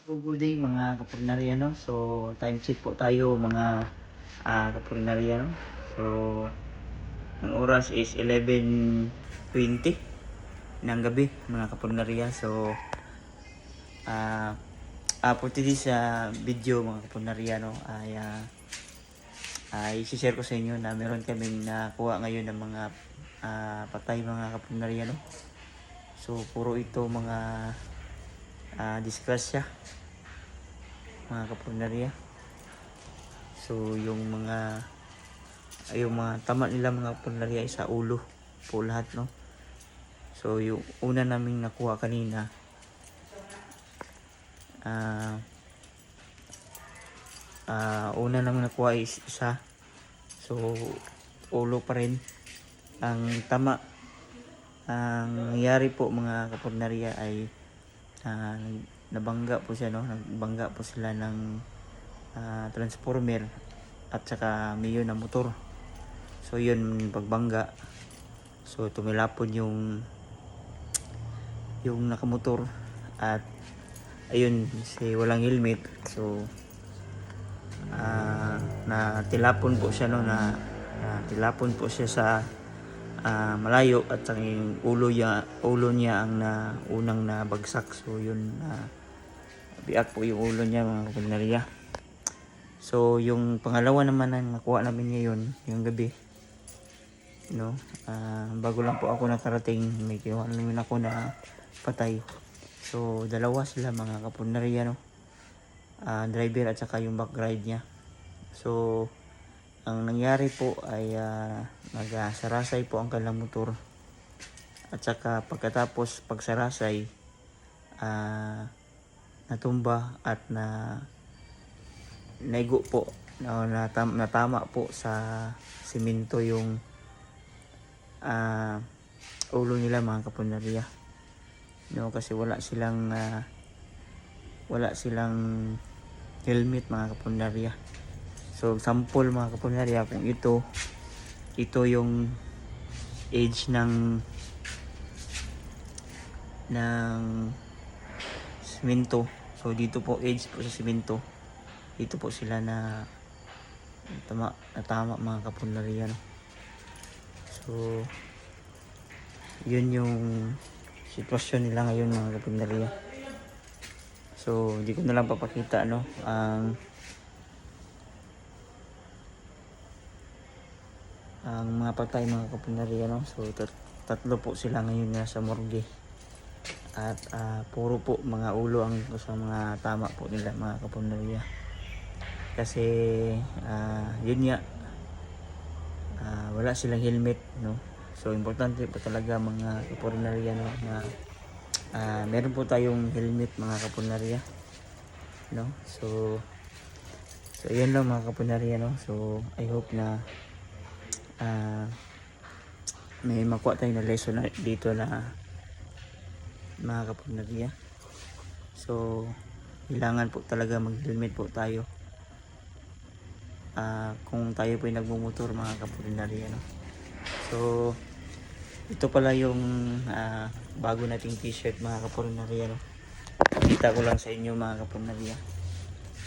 So, good day mga kapurnarya, no? So, time check po tayo mga kapurnarya, no? So, ang oras is 11:20 ng gabi mga kapurnarya. So, for today's video mga kapurnarya, no? Ay i-share ko sa inyo na meron kaming nakuha ngayon ng mga patay mga kapurnarya, no? So, puro ito mga disgrasya mga kapurnarya. So yung mga tama nila mga kapurnarya ay sa ulo po lahat, no? So yung una naming nakuha kanina una naming nakuha is isa. So ulo pa rin ang tama. Ang nangyari po mga kapurnarya ay nabangga po siya, no? Nagbangga po sila ng transformer at saka mayo na motor. So yun pagbangga, so tumilapon yung nakamotor at ayun si walang helmet. So natilapon po siya, no? Natilapon po siya sa malayo at ang ulo niya ang unang nabagsak. So yun biak po yung ulo niya mga kapurnarya. So yung pangalawa naman ang nakuha namin ngayon yung gabi, no? Bago lang po ako nakarating, may kinuha namin ako na patay. So dalawa sila mga kapurnarya, no? Driver at saka yung back ride niya. So ang nangyari po ay nagsarasay po ang kanilang motor at saka pagkatapos pagsarasay natumba at naigo po, natama po sa simento yung ulo nila mga kapurnarya, no? Kasi wala silang helmet mga kapurnarya. So sample mga kapurnarya, kung ito yung age ng simento. So dito po age po sa simento, dito po sila natama mga kapurnarya, no? So yun yung sitwasyon nila ngayon mga kapurnarya. So hindi ko na lang papakita, no, ang mga patay mga kapurnarya, no? So tatlo po sila ngayon sa morgue at puro po mga ulo ang sa mga tama po nila mga kapurnarya. Kasi yun nga, wala silang helmet, no? So importante po talaga mga kapurnarya, no, na meron po tayong helmet mga kapurnarya, no? So yun lang mga kapurnarya, no? So I hope na may makuha tayong na lesson dito na mga kapurnarya. So kailangan po talaga mag-helmet po tayo kung tayo po ay nagmumotor mga kapurnarya, no? So ito pala yung bago nating t-shirt mga kapurnarya, no? Kita ko lang sa inyo mga kapurnarya.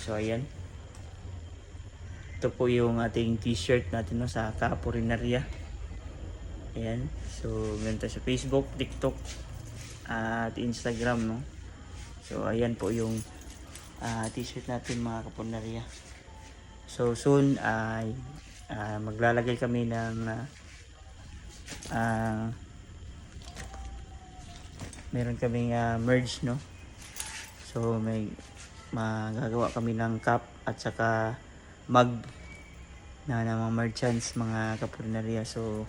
So ayan, ito po yung ating t-shirt natin, no, sa kapurnarya. Ayan, so ganito sa Facebook, TikTok at Instagram, no? So ayan po yung t-shirt natin mga kapurnarya. So soon ay maglalagay kami ng meron kaming merge, no? So may magagawa kami ng cup at saka mug na mga merchants mga kapurnarya. So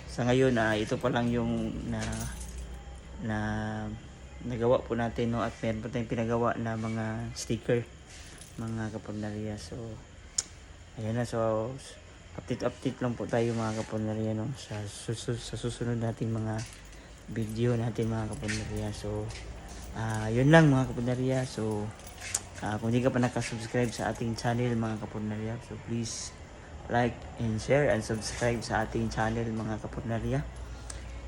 sa ngayon ito pa lang yung nagawa po natin, no? At meron pa tayong pinagawa na mga sticker mga kapurnarya. So ayan na, so update lang po tayo mga kapurnarya, no, sa susunod nating mga video natin mga kapurnarya. So yun lang mga kapurnarya. So kung hindi ka pa nakasubscribe sa ating channel mga kapurnarya, so please like and share and subscribe sa ating channel mga kapurnarya.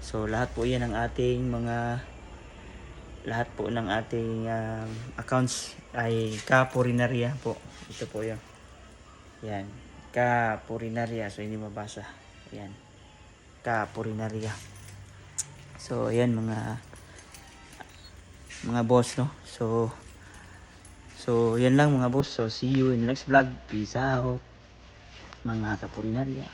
So lahat po yan ang ating mga lahat po ng ating accounts ay Kapurinaria po. Ito po yun. Yan. Kapurinaria. So, hindi mabasa. Yan. Kapurinaria. So, ayan mga boss, no? So, yan lang mga boss. So, see you in the next vlog. Peace out. Mga Kapurinaria.